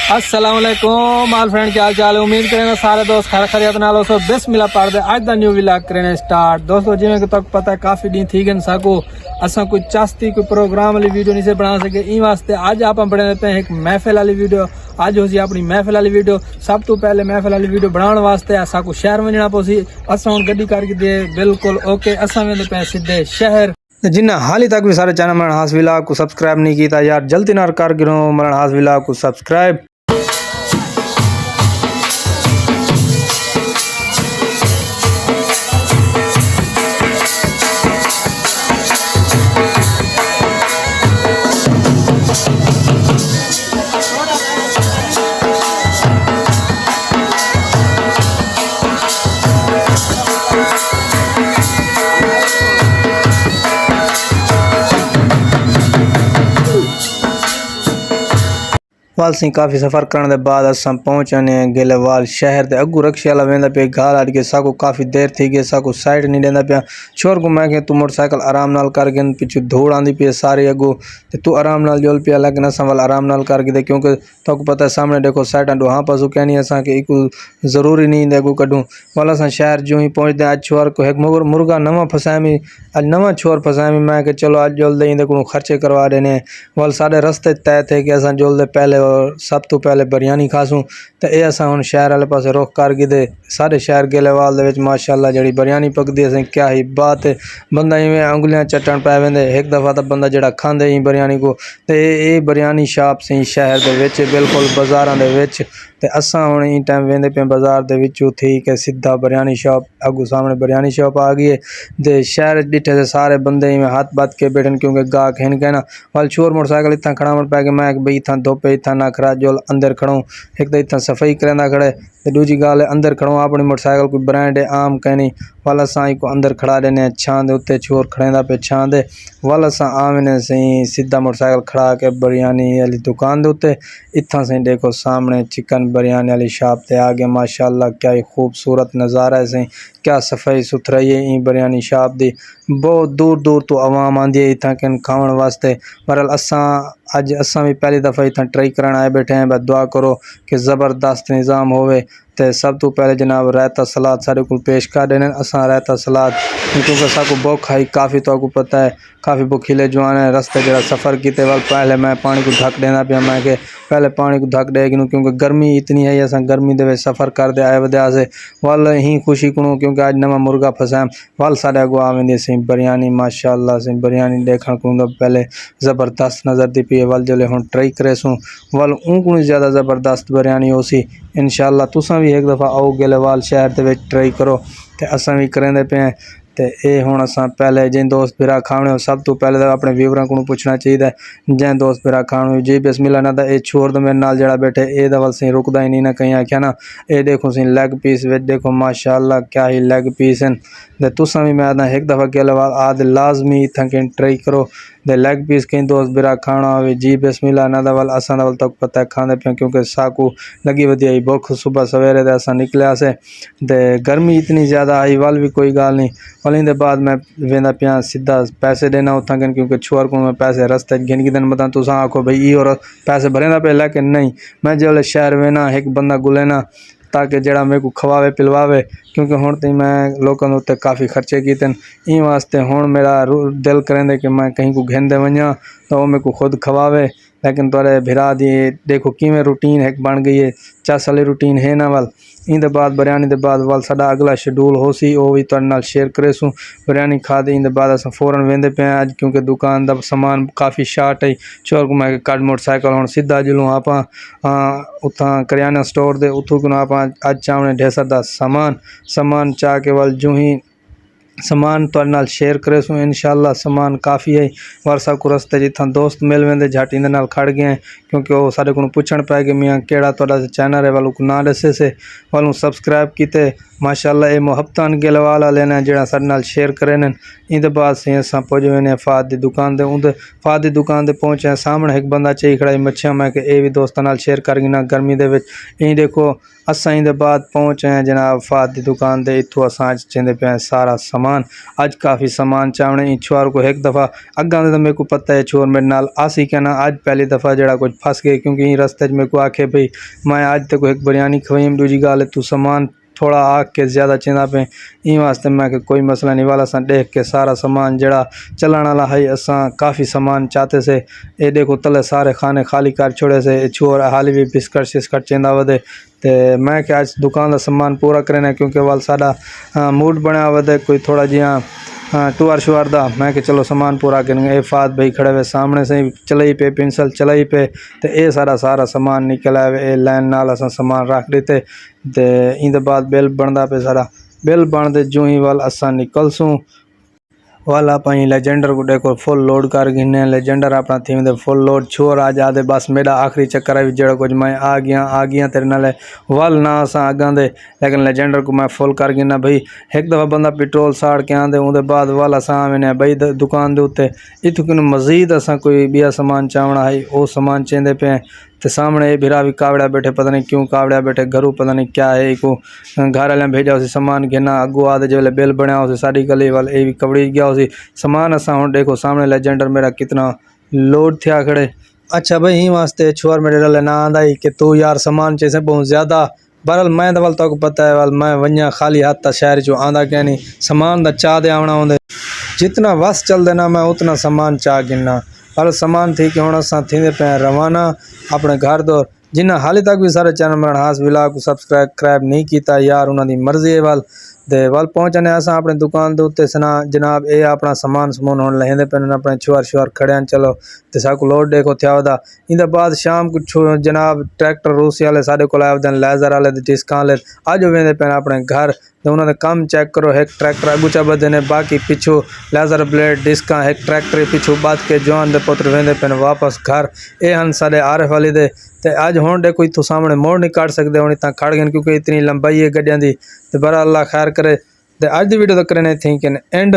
अस्सलाम वालेकुम माल फ्रेंड, क्या हाल चाल है। उम्मीद करेंगे सारे दोस्त खैर खैरियत नाल हो। बिस्मिल्लाह पढ़दे आज दा न्यू व्लॉग करें स्टार्ट। दोस्तों जिवें कि तक पता है काफी दिन थी गए साको असा कोई चास्ती कोई प्रोग्राम वाली वीडियो नहीं से बना सके। ई वास्ते आज आप बना देते हैं एक महफिल वाली वीडियो। आज हो सी अपनी महफिल वाली वीडियो। सब तो पहले महफिल वाली वीडियो बनाने वास्ते असा को शहर वजना पोसी। असा हुण गड्डी करके दे बिल्कुल ओके असा वेंदे पे सीधे शहर। जिन्हें हाल तक भी सारे चैनल मरण हास व्लॉग को सब्सक्राइब नहीं किया यार जल्दी ना कर गिरो मरण हास व्लॉग को सब्सक्राइब। वाल सी काफ़ी सफ़र करने के बाद अस पहुँचने गेलेवाल शहर के अगू रक्शे वाला वेंदा पे गाल अड़ के साको काफ़ी देर थी गई साको साइड नहीं देंदा पिया। छोर को मैं तू मोटरसाइकिल आराम नाल कर गए पिछू धूड़ आँदी पी सारी अगू तो तू आराम नाल जोल पिया लेकिन अस वाल आराम नाल कर गए क्योंकि तो पता है सामने देखो साइड हाँ पासू क्या नहीं असा कि एक जरूरी नहीं अगू कढूँ वाल अस शहर जो ही पहुँचते अज छोर को एक मुर्गा नवा फसामी अज नवा छोर फसामी मैं कि चलो अज जोल दे को खर्चे करवा देने वाल सारे रस्ते तय थे कि अस जोल दे पहले और सब तो पहले बिरयानी खासूँ तो यह अस हम शहर वाले पास रुख कर गए। सारे शहर गेलेवाल माशाअल्लाह जी बिरयानी पकती असें क्या ही बात है। बंदा इवें उंगलियां चट्टन पै वेंदे एक दफ़ा तो बंदा जड़ा खांदे ही बिरयानी को तो ये बिरयानी शॉप से शहर के बिल्कुल बाज़ारां दे विच ते असां हुण ई टाइम वेंदे पे बाज़ार दे विचों थी के सीधा बिरयानी शॉप अगू सामने बिरयानी शॉप आ गई है। ते शहर डिठे से सारे बंदे इवें हाथ बात के बैठन क्योंकि गाहक हैं कहना वाल छोर मोटरसाइकिल इतना खड़ा मन पै गया मैं बई इतना धोपे इतना ना खड़ा जो अंदर खड़ो एक तो इतना सफाई करेंदा खड़े तो दूजी गाल अंदर खड़ो अपनी मोटरसाइकिल कोई ब्रांड है आम कहनी वाल असां को अंदर खड़ा देने छां दे उत्ते छोर खड़ेंदा पे छां दे वाल असां आवेने सही सीधा मोटरसाइकिल खड़ा के बिरयानी वाली दुकान दे उत्ते इतना सही देखो सामने चिकन बिरयानी वाली शॉप ते आ गया। माशाअल्लाह क्या ही खूबसूरत नज़ारा है सही क्या सफाई सुथराई है ई बिरयानी शॉप दी। बहुत दूर दूर तो आवाम आँदी है इतना कि खावन वास्ते। बहरहाल अज असा भी पहली दफ़ा इतना ट्राई कराने आए बैठे हैं। बस दुआ करो कि ज़बरदस्त निज़ाम होवे। तो सब तो पहले जनाब रायता सलाद सारे को पेश कर देने असा रायता सलाद क्योंकि साको भुख आई काफ़ी तो आपको पता है काफ़ी भुखीले जवान है रस्ते जरा सफ़र किते वाल पहले मैं पानी को ढक देना पिया मैं कि पहले पानी को ढक दे क्योंकि गर्मी इतनी है अस गर्मी दे सफ़र करते आए वजह से वाल ही खुशी करूँ क्योंकि अज नवा मुर्गा फसाएं वाल सारे अगो आ वेंदी सी बिरयानी माशाअल्लाह सी बिरयानी देखण को पहले ज़बरदस्त नज़र दी पी वाल जले हम ट्राई करे सूँ वाल ऊँ को ज़्यादा ज़बरदस्त बिरयानी हो सी इंशाअल्लाह तुसां भी एक दफ़ा आओ गेलेवाल शहर के ट्राई करो तो असां भी करेंदे पे हैं। तो ये हुण असां पहले जिन दोस्त फिरा खाने हो सब तो पहले तो अपने व्यूवरां को पुछना चाहिए जिन दोस्त फिरा खाने जी बिस्मिल्लाह ना ये छोड़ दो मेरे नाल जड़ा बैठे ये दवल सी रुकदा ही नहीं ना कहीं आख्या ना ये देखो सी लैग पीस विच देखो माशाअल्लाह क्या ही लैग पीस हैं। तो तुसां भी मैं एक दफ़ा गेलेवाल आद लाजमी इतना कहीं ट्राई करो दे लैग पीस कहीं दोस्त बिरा खाना हो जी बिस्मिल्लाह ना दवल असां दवल तक पता है खाते पे क्योंकि साकू लगी वधी आई भुख सुबह सवेरे दे असां निकलिया से ते गर्मी इतनी ज़्यादा आई वाल भी कोई गाल नहीं वाल बाद मैं वेंदा पिया सीधा पैसे देना उतना गन क्योंकि छोर को मैं पैसे रस्ते गिन गिन मत तुम आखो भाई ये और पैसे भरेंदा पे लेकिन नहीं मैं जो शहर वेना एक बंदा गुलेना ताकि जड़ा मेरे को खवावे पिलवावे क्योंकि हुण तो मैं लोगों उत्ते काफ़ी खर्चे किए ई वास्ते हुण मेरा दिल करेंदे कि मैं कहीं को घेंदे वजा तो वो मेरे को खुद खवावे लेकिन तुरे भिरा दी देखो किमें रूटीन एक बन गई है चस वाली रूटीन है ना वाल इन बाद बिरयानी के बाद वाल साडा अगला शेड्यूल हो सी वो भी तुहाडे नाल शेयर करे सूँ। बिरयानी खादी इन बाद अस फौरन वेंदे पे अज क्योंकि दुकान का समान काफ़ी शार्ट है चोर को मैं कट मोटरसाइकिल हम सीधा जिलों आप उतना करियाना स्टोर दे उतों को आप अज चावने ढेसर का समान चाह के वाल जूँ ही समान तुहाडे नाल शेयर करे सूँ इंशाअल्लाह समान काफ़ी है। वर्षा को रस्ते जितना दोस्त मिल वेंदे झट इंदे नाल खड़ गए हैं क्योंकि वो सारे को पुछण पै गए मियाँ केड़ा तुहाडा चैनल है वालों को ना दसे से वालों सब्सक्राइब किते माशाअल्लाह ये मुहब्बतां गिलवाल वाले ने जिहड़ा साडे नाल शेयर करे ने। इंदे बाद से असां पुज वेने फाद दी दुकान ते। उंदे फाद दी दुकान ते पहुंचे सामने एक बंदा चई खड़ा मच्छियां, मैं कि ये भी दोस्तां नाल शेयर कर गिना गर्मी दे विच। ई देखो असां इंदे बाद पहुंचे हैं जनाब फाद दी दुकान ते। इत्थों असां अज चेंदे पे सारा सामान। अज काफ़ी सामान चावने ई छोर को एक दफ़ा अग्गां दे तो मेरे को पता है छोर मेरे नाल आसी कहना अज पहली दफ़ा जड़ा कुछ फस गए, क्योंकि रस्ते मेरे को आखे भाई मैं अज तक एक बिरयानी खवाई। दूजी गल तू सामान थोड़ा आग के ज़्यादा चेंदा पे, ई वास्ते मैं कि कोई मसला नहीं वाला। असां देख के सारा सामान जड़ा चलाने वाला है असां काफ़ी सामान चाहते से। ये देखो तले सारे खाने खाली कर छोड़े से। छोर हाली भी बिस्कट शिस्कट चेंदा वदे। तो मैं कि अज दुकान का सामान पूरा करना, क्योंकि वाल साडा मूड बनया वदे कोई थोड़ा जिहा टुअर शुअर दा। मैं कि चलो सामान पूरा करेंगे। ये फात भाई खड़े हुए सामने से चलाई पे पेंसिल चलाई पे, तो ये सारा सामान निकल आए। ये लाइन नाल असां सामान रख दिते। तो इंदे बाद बिल बनता पे सारा। बिल बनते जो ही वाल असां निकलसूँ वाल आप लेजेंडर को देखो फुल लोड कर गिने। लेजेंडर अपना थी में फुल लोड छोर आ जाते। बस मेरा आखिरी चक्कर है जो कुछ मैं आ गया तेरे नाल वाल ना असा अगों दे। लेकिन लेजेंडर को मैं फुल कर गिना भाई। एक दफ़ा बंदा पेट्रोल साड़ के आंदे उहदे बाद वाल असा आने भाई दुकान के उत्ते। इतों कि मजीद असा कोई बिया सामान चावना है वो सामान चेंदे पे। तो सामने ये भिरा भी कावड़ा बैठे, पता नहीं क्यों कावड़ा बैठे घरों, पता नहीं क्या है को घर वाले भेजा उसी सामान गिना। अगू आदे जो बिल बनया उसे साड़ी गली वाल ये भी कबड़ी गया उसी सामान। असा हम देखो सामने लेजेंडर मेरा कितना लोड थिया खड़े। अच्छा भाई ही वास्ते छोर मेरे रले ना आंदा ही कि तू यार सामान चेसे बहुत ज़्यादा। बहरहाल मैं तो वाल तक पता है वाल मैं वन्या खाली हाथ शहर चो आंदा क्या नहीं सामान दा चाह दे आवना होंदे। जितना वस चल देना मैं उतना सामान चाह गिनना। पर सामान थी कि हम असा थी पे रवाना अपने घर दो। जिन्हें हाली तक भी सारे चैनल मेरा हास विलाग को सब्सक्राइब नहीं किया यार उन्होंने मर्जी है वाल। दे वाल पहुँचने असा अपने दुकान के उत्ते सना जनाब ये अपना समान समून हम लेंदे पे अपने छुआर शुआर खड़े चलो। तो साकू लोड देखो थिया वदा। इंदे बाद शाम को जनाब ट्रैक्टर रूसी वाले साढ़े को आए लेजर वाले डिस्का वाले अज वेंदे पे अपने घर। तो उन्होंने काम चेक करो एक ट्रैक्टर अगू चा बदे ने बाकी पिछू लेजर ब्लेड डिस्का एक ट्रैक्टर पिछू बद के जवान दे पुत्र वेंदे पे वापस घर। ये हैं साढ़े आरफ वाली दे। तो अज हुण देखो इतों सामने मोड़ नहीं कट सकते हम इतना खड़ गए क्योंकि इतनी लंबाई है गड्डियां दी। तो बड़ा अल्लाह खैर करे। तो अज दी वीडियो तो करने थी कि एंड।